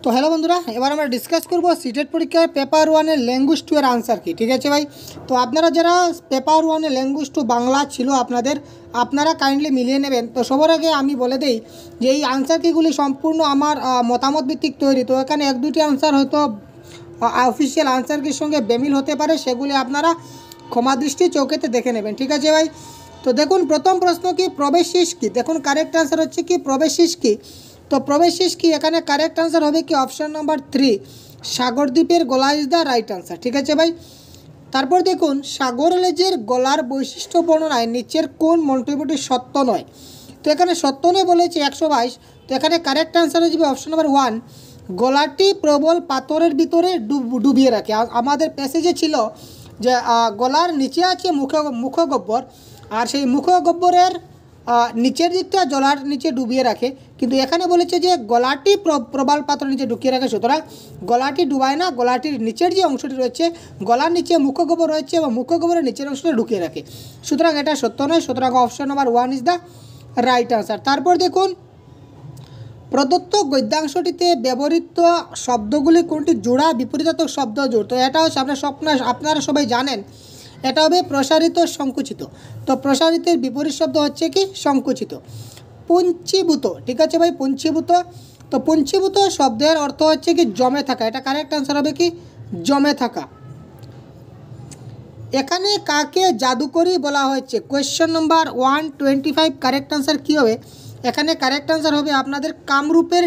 তো হ্যালো বন্ধুরা, এবার আমরা ডিসকাস করব সিটেট পরীক্ষার পেপার ওয়ানের ল্যাঙ্গুয়েজ টু এর আনসার কি। ঠিক আছে ভাই, তো আপনারা যারা পেপার ওয়ানের ল্যাঙ্গুয়েজ টু বাংলা ছিল আপনারা কাইন্ডলি মিলিয়ে নেবেন। তো সবার আগে আমি বলে দিই যে এই আনসার কিগুলি সম্পূর্ণ আমার মতামত ভিত্তিক তৈরি। তো এখানে এক দুটি আনসার হয়তো অফিসিয়াল আনসার কির সঙ্গে বেমিল হতে পারে, সেগুলি আপনারা ক্ষমা দৃষ্টি চৌকেতে দেখে নেবেন। ঠিক আছে ভাই, তো দেখুন প্রথম প্রশ্ন কি প্রবেশিস কি। দেখুন কারেক্ট আনসার হচ্ছে কি প্রবেশিস কি। তো প্রবেশিস কি এখানে কারেক্ট আনসার হবে কি অপশান নাম্বার 3, সাগরদ্বীপের গলা ইজ দ্য রাইট আনসার। ঠিক আছে ভাই, তারপর দেখুন সাগর লেজের গলার বৈশিষ্ট্য বর্ণনায় নিচের কোন মন্তব্যটি সত্য নয়। তো এখানে সত্য নয় বলেছে 122। তো এখানে কারেক্ট আনসার হয়ে যাবে অপশান নাম্বার 1, গলাটি প্রবল পাথরের ভিতরে ডুবিয়ে রাখে। আমাদের প্যাসেজে ছিল যে গলার নিচে আছে মুখগহ্বর, আর সেই মুখগহ্বরের নিচের দিকটা জলার নিচে ডুবিয়ে রাখে, কিন্তু এখানে বলেছে যে গলাটি প্রবল পাথরের নিচে ঢুকিয়ে রাখে। সুতরাং গলাটি ডুবায় না, গলাটির নিচের যে অংশটি রয়েছে, গলার নিচে মুখগহ্বর রয়েছে এবং মুখগহ্বরের নিচের অংশটা ঢুকিয়ে রাখে। সুতরাং এটা সত্য নয়, সুতরাং option number 1 is the right answer. তারপর দেখুন প্রদত্ত গদ্যাংশটিতে ব্যবহৃত শব্দগুলি কোনটি জোড়া বিপরীতাত্মক শব্দ জোড়। তো এটা হচ্ছে আপনারা সবাই জানেন, এটা হবে প্রসারিত সংকুচিত। তো প্রসারিতের বিপরীত শব্দ হচ্ছে কি সংকুচিত। পুঞ্চীভূত, ঠিক আছে ভাই, পুঞ্চীভূত। তো পুঞ্চীভূত শব্দের অর্থ হচ্ছে কি জমে থাকা, এটা কারেক্ট আনসার হবে কি জমে থাকা। এখানে কাকে জাদুকরি বলা হয়েছে, কোয়েশ্চেন নম্বর 125 কারেক্ট আনসার কী হবে। এখানে কারেক্ট আনসার হবে আপনাদের কামরূপের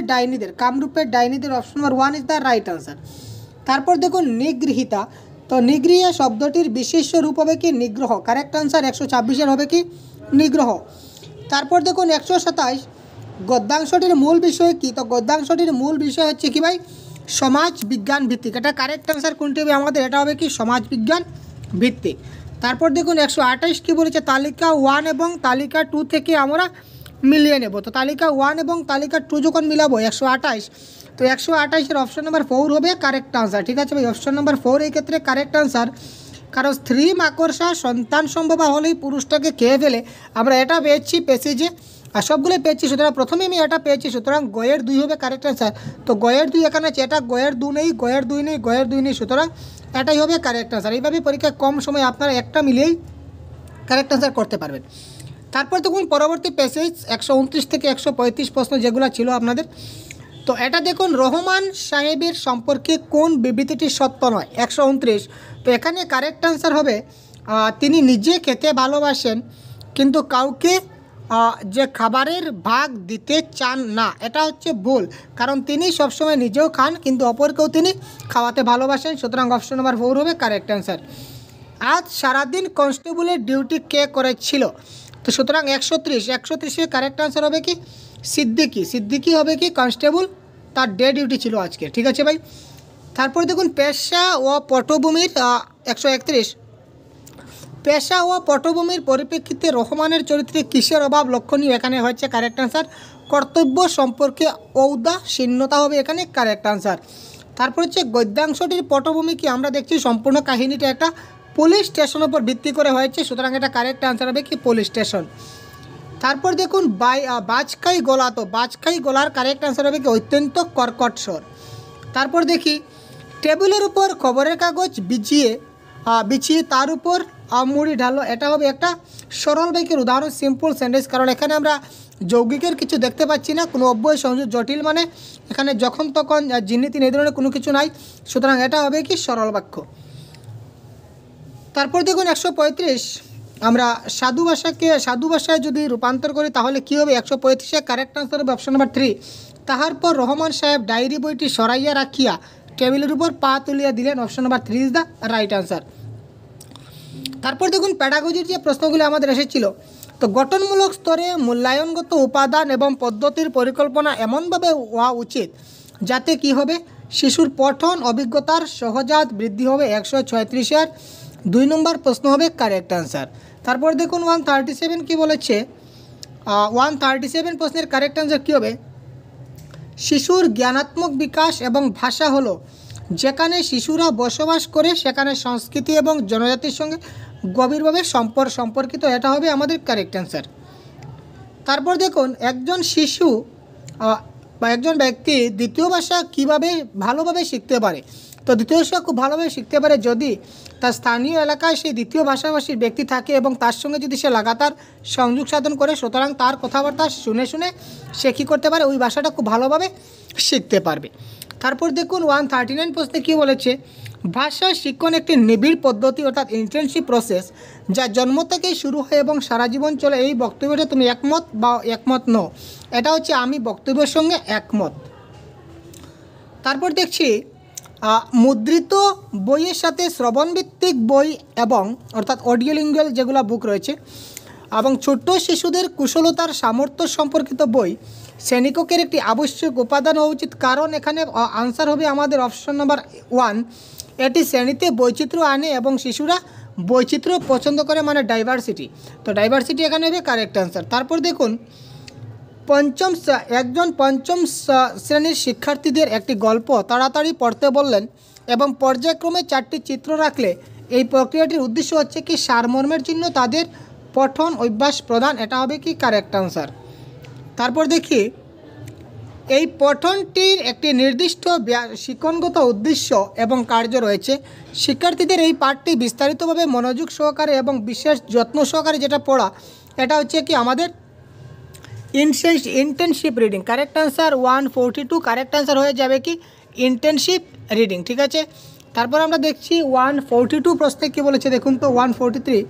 ডাইনিদের option number 1 is the right answer. তারপর দেখুন নিগৃহীতা। তো নিগৃহীতা শব্দটির বিশেষ্য রূপ হবে কি নিগ্রহ, কারেক্ট আনসার 126 হবে কি নিগ্রহ। তারপর দেখুন 127 গদ্যাংশটির মূল বিষয় কি। তো গদ্যাংশটির মূল বিষয় হচ্ছে কি ভাই সমাজ বিজ্ঞান ভিত্তিক। এটা কারেক্ট আনসার কোনটি হবে আমাদের, এটা হবে কি সমাজ বিজ্ঞান ভিত্তিক। তারপর দেখুন 128 কী বলেছে, তালিকা 1 এবং তালিকা 2 থেকে আমরা মিলিয়ে নেব। তো তালিকা 1 এবং তালিকা 2 যখন মিলাবো 128, তো 128-এর অপশন নাম্বার 4 হবে কারেক্ট আনসার। ঠিক আছে ভাই, অপশন নাম্বার 4 এই ক্ষেত্রে কারেক্ট আনসার, কারণ স্ত্রী মাকড়সা সন্তান সম্ভবা হলেই পুরুষটাকে খেয়ে ফেলে। আমরা এটা পেয়েছি প্যাসেজে, আর সবগুলো পেয়েছি, সুতরাং প্রথমে আমি এটা পেয়েছি, সুতরাং গয়ের 2 হবে কারেক্ট আনসার। তো গয়ের 2 এখানে আছে, এটা গয়ের 2 নেই, গয়ের 2 নেই, গয়ের 2 নেই, সুতরাং এটাই হবে কারেক্ট আনসার। এইভাবে পরীক্ষায় কম সময় আপনারা একটা মিলিয়েই কারেক্ট আনসার করতে পারবেন। তারপর দেখুন পরবর্তী প্যাসেজ 129 থেকে 135 প্রশ্ন যেগুলো ছিল আপনাদের। তো এটা দেখুন রহমান সাহেবের সম্পর্কে কোন বিবৃতিটি সত্য নয়, 129। তো এখানে কারেক্ট আনসার হবে তিনি নিজে খেতে ভালোবাসেন কিন্তু কাউকে যে খাবারের ভাগ দিতে চান না, এটা হচ্ছে ভুল, কারণ তিনি সবসময় নিজেও খান কিন্তু অপরকেও তিনি খাওয়াতে ভালোবাসেন। সুতরাং অপশন নাম্বার 4 হবে কারেক্ট অ্যান্সার। আজ সারাদিন কনস্টেবলের ডিউটি কে করেছিল। তো সুতরাং 130-এর কারেক্ট অ্যান্সার হবে কি সিদ্দিকি হবে কি কনস্টেবল, তার ডে ডিউটি ছিল আজকে। ঠিক আছে ভাই, তারপর দেখুন পেশা ও পটভূমির 131, পেশা ও পটভূমির পরিপ্রেক্ষিতে রহমানের চরিত্রে কিসের অভাব লক্ষণীয়, এখানে হচ্ছে কারেক্ট আনসার কর্তব্য সম্পর্কে ঔদাসীন্যতা হবে এখানে কারেক্ট আনসার। তারপর হচ্ছে গদ্যাংশটির পটভূমি কি, আমরা দেখছি সম্পূর্ণ কাহিনীটা একটা পুলিশ স্টেশনের উপর ভিত্তি করে হয়েছে, সুতরাং এটা কারেক্ট আনসার হবে কি পুলিশ স্টেশন। তারপর দেখুন বাজখাই গলা, তো বাজখাই গলার কারেক্ট আনসার হবে কি অত্যন্ত কর্কট স্বর। তারপর দেখি টেবিলের উপর খবরের কাগজ বিছিয়ে তার উপর মুড়ি ঢালো, এটা হবে একটা সরল বাক্যের উদাহরণ, সিম্পল সেন্টেন্স, কারণ এখানে আমরা যৌগিকের কিছু দেখতে পাচ্ছি না, কোনো অব্যয় সংযোগ জটিল মানে এখানে যখন তখন যিনি তিনি এই ধরনের কোনো কিছু নাই, সুতরাং এটা হবে কি সরল বাক্য। তারপর দেখুন 135, আমরা সাধু ভাষায় যদি রূপান্তর করি তাহলে কী হবে, 135-এ কারেক্ট আনসার হবে অপশন নাম্বার 3, তাহার পর রহমান সাহেব ডায়েরি বইটি সরাইয়া রাখিয়া টেবিলের উপর পা তুলিয়া দিলেন, option number 3 is the right answer. তারপর দেখুন প্যাডাগজির যে প্রশ্নগুলো আমাদের এসেছিল, তো গঠনমূলক স্তরে মূল্যায়নগত উপাদান এবং পদ্ধতির পরিকল্পনা এমনভাবে হওয়া উচিত যাতে কি হবে শিশুর পঠন অভিজ্ঞতার সহজাত বৃদ্ধি হবে, 136-এর 2 নম্বর প্রশ্ন হবে কারেক্ট আনসার। তারপর দেখুন 137 কি বলেছে, 137 প্রশ্নের কারেক্ট আনসার কী হবে, শিশুর জ্ঞানাত্মক বিকাশ এবং ভাষা হলো যেখানে শিশুরা বসবাস করে সেখানে সংস্কৃতি এবং জনজাতির সঙ্গে গভীরভাবে সম্পর্কিত, এটা হবে আমাদের কারেক্ট অ্যান্সার। তারপর দেখুন একজন শিশু বা একজন ব্যক্তি দ্বিতীয় ভাষা কীভাবে ভালোভাবে শিখতে পারে। তো দ্বিতীয় ভাষা খুব ভালোভাবে শিখতে পারে যদি তার স্থানীয় এলাকায় সেই দ্বিতীয় ভাষাভাষীর ব্যক্তি থাকে এবং তার সঙ্গে যদি সে লাগাতার সংযোগ সাধন করে, সুতরাং তার কথাবার্তা শুনে শুনে সে কী করতে পারে, ওই ভাষাটা খুব ভালোভাবে শিখতে পারবে। তারপর দেখুন 139 প্রশ্নে কী বলেছে, ভাষা শিক্ষণ একটি নিবিড় পদ্ধতি অর্থাৎ ইন্টেনসিভ প্রসেস যা জন্ম থেকেই শুরু হয় এবং সারা জীবন চলে। এই বক্তব্যটা তুমি একমত বা একমত নও? এটা হচ্ছে আমি বক্তব্যের সঙ্গে একমত। তারপর দেখছি মুদ্রিত বইয়ের সাথে শ্রবণভিত্তিক বই এবং অর্থাৎ অডিও লিঙ্গুয়াল যেগুলো বুক রয়েছে এবং ছোট্ট শিশুদের কুশলতার সামর্থ্য সম্পর্কিত বই শ্রেণীকক্ষের একটি আবশ্যক উপাদান হওয়া উচিত। কারণ এখানে আনসার হবে আমাদের অপশন নাম্বার 1। এটি শ্রেণীতে বৈচিত্র্য আনে এবং শিশুরা বৈচিত্র্য পছন্দ করে, মানে ডাইভার্সিটি। তো ডাইভার্সিটি এখানে হবে কারেক্ট আনসার। তারপর দেখুন একজন পঞ্চম শ্রেণীর শিক্ষার্থীদের একটি গল্প তাড়াতাড়ি পড়তে বললেন এবং পর্যায়ক্রমে 4টি চিত্র রাখলে এই প্রক্রিয়াটির উদ্দেশ্য হচ্ছে কি সারমর্মের জন্য তাদের পঠন অভ্যাস প্রদান। এটা হবে কি কারেক্ট আনসার। তারপর দেখি এই পঠনটির একটি নির্দিষ্ট শিক্ষণগত উদ্দেশ্য এবং কার্য রয়েছে। শিক্ষার্থীদের এই পাঠটি বিস্তারিতভাবে মনোযোগ সহকারে এবং বিশেষ যত্ন সহকারে যেটা পড়া, এটা হচ্ছে কি আমাদের intensive reading. Correct answer 142 correct answer হয়ে যাবে কি ইন্টেনসিভ রিডিং। ঠিক আছে, তারপর আমরা দেখছি 142 প্রশ্নে কী বলেছে দেখুন তো 143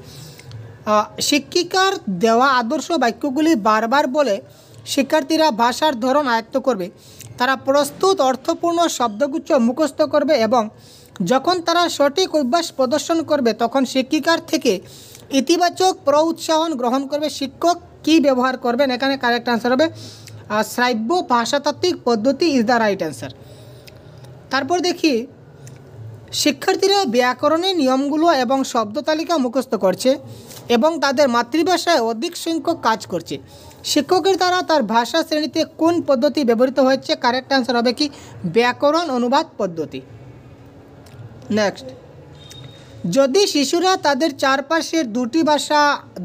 শিক্ষিকার দেওয়া আদর্শ বাক্যগুলি বারবার বলে শিক্ষার্থীরা ভাষার ধরন আয়ত্ত করবে। তারা প্রস্তুত অর্থপূর্ণ শব্দগুচ্ছ মুখস্থ করবে এবং যখন তারা সঠিক অভ্যাস প্রদর্শন করবে তখন শিক্ষিকার থেকে ইতিবাচক প্রউৎসাহন গ্রহণ করবে। শিক্ষক কী ব্যবহার করবেন, এখানে কারেক্ট আনসার হবে শ্রাব্য ভাষাতাত্ত্বিক পদ্ধতি ইজ দ্য রাইট অ্যান্সার। তারপর দেখি শিক্ষার্থীরা ব্যাকরণের নিয়মগুলো এবং শব্দ তালিকা মুখস্থ করছে এবং তাদের মাতৃভাষায় অধিক সংখ্যক কাজ করছে। শিক্ষকের দ্বারা তার ভাষা শ্রেণীতে কোন পদ্ধতি ব্যবহৃত হচ্ছে, কারেক্ট আনসার হবে কি ব্যাকরণ অনুবাদ পদ্ধতি। নেক্সট, যদি শিশুরা তাদের চারপাশের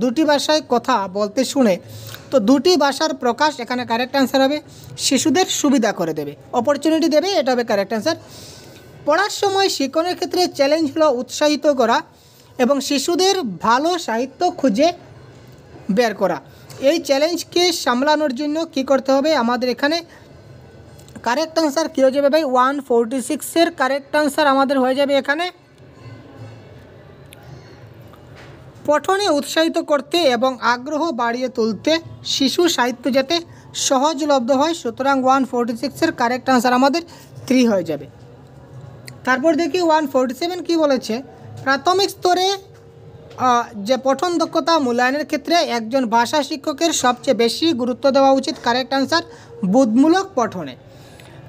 দুটি ভাষায় কথা বলতে শুনে তো দুটি ভাষার প্রকাশ, এখানে কারেক্ট আনসার হবে শিশুদের সুবিধা করে দেবে, অপরচুনিটি দেবে, এটা হবে কারেক্ট আনসার। পড়ার সময় শিক্ষণের ক্ষেত্রে চ্যালেঞ্জ হলো উৎসাহিত করা এবং শিশুদের ভালো সাহিত্য খুঁজে বের করা। এই চ্যালেঞ্জকে সামলানোর জন্য কি করতে হবে আমাদের, এখানে কারেক্ট আনসার কী হয়ে যাবে ভাই 146-এর কারেক্ট আনসার আমাদের হয়ে যাবে এখানে পঠনে উৎসাহিত করতে এবং আগ্রহ বাড়িয়ে তুলতে শিশু সাহিত্য যাতে সহজলব্ধ হয়। সুতরাং 146-এর কারেক্ট আনসার আমাদের 3 হয়ে যাবে। তারপর দেখি 147 কি বলেছে, প্রাথমিক স্তরে যে পঠন দক্ষতা মূল্যায়নের ক্ষেত্রে একজন ভাষা শিক্ষকের সবচেয়ে বেশি গুরুত্ব দেওয়া উচিত। কারেক্ট আনসার বোধমূলক পঠনে।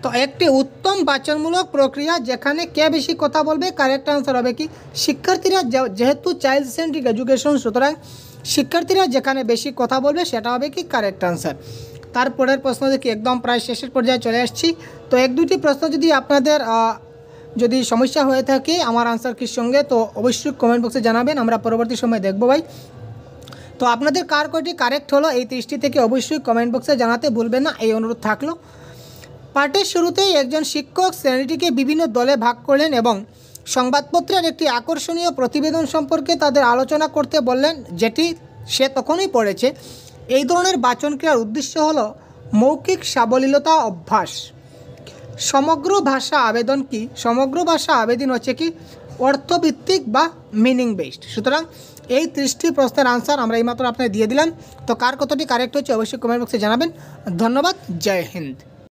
তো একটি উত্তম বাচনমূলক প্রক্রিয়া যেখানে কে বেশি কথা বলবে, কারেক্ট আনসার হবে কি শিক্ষার্থীরা, যেহেতু চাইল্ড সেন্ট্রিক এডুকেশন, সুতরাং শিক্ষার্থীরা যেখানে বেশি কথা বলবে সেটা হবে কি কারেক্ট আনসার। তারপরের প্রশ্ন দেখি, একদম প্রায় শেষের পর্যায়ে চলে আসছি। তো এক দুটি প্রশ্ন যদি আপনাদের যদি সমস্যা হয়ে থাকে আমার আনসার কির সঙ্গে, তো অবশ্যই কমেন্ট বক্সে জানাবেন, আমরা পরবর্তী সময় দেখব ভাই। তো আপনাদের কার কয়টি কারেক্ট হলো এই 30টি থেকে অবশ্যই কমেন্ট বক্সে জানাতে ভুলবেন না, এই অনুরোধ থাকলো। পাঠের শুরুতেই একজন শিক্ষক শ্রেণীটিকে বিভিন্ন দলে ভাগ করলেন এবং সংবাদপত্রের একটি আকর্ষণীয় প্রতিবেদন সম্পর্কে তাদের আলোচনা করতে বললেন, যেটি সে তখনই পড়েছে। এই ধরনের বাচন ক্রিয়ার উদ্দেশ্য হলো মৌখিক সাবলীলতা অভ্যাস। সমগ্র ভাষা আবেদন কি, সমগ্র ভাষা আবেদন হচ্ছে কি অর্থভিত্তিক বা মিনিং বেসড। সুতরাং এই 30টি প্রশ্নের আনসার আমরা এইমাত্র আপনাকে দিয়ে দিলাম। তো কার কতটি কারেক্ট হচ্ছে অবশ্যই কমেন্ট বক্সে জানাবেন। ধন্যবাদ, জয় হিন্দ।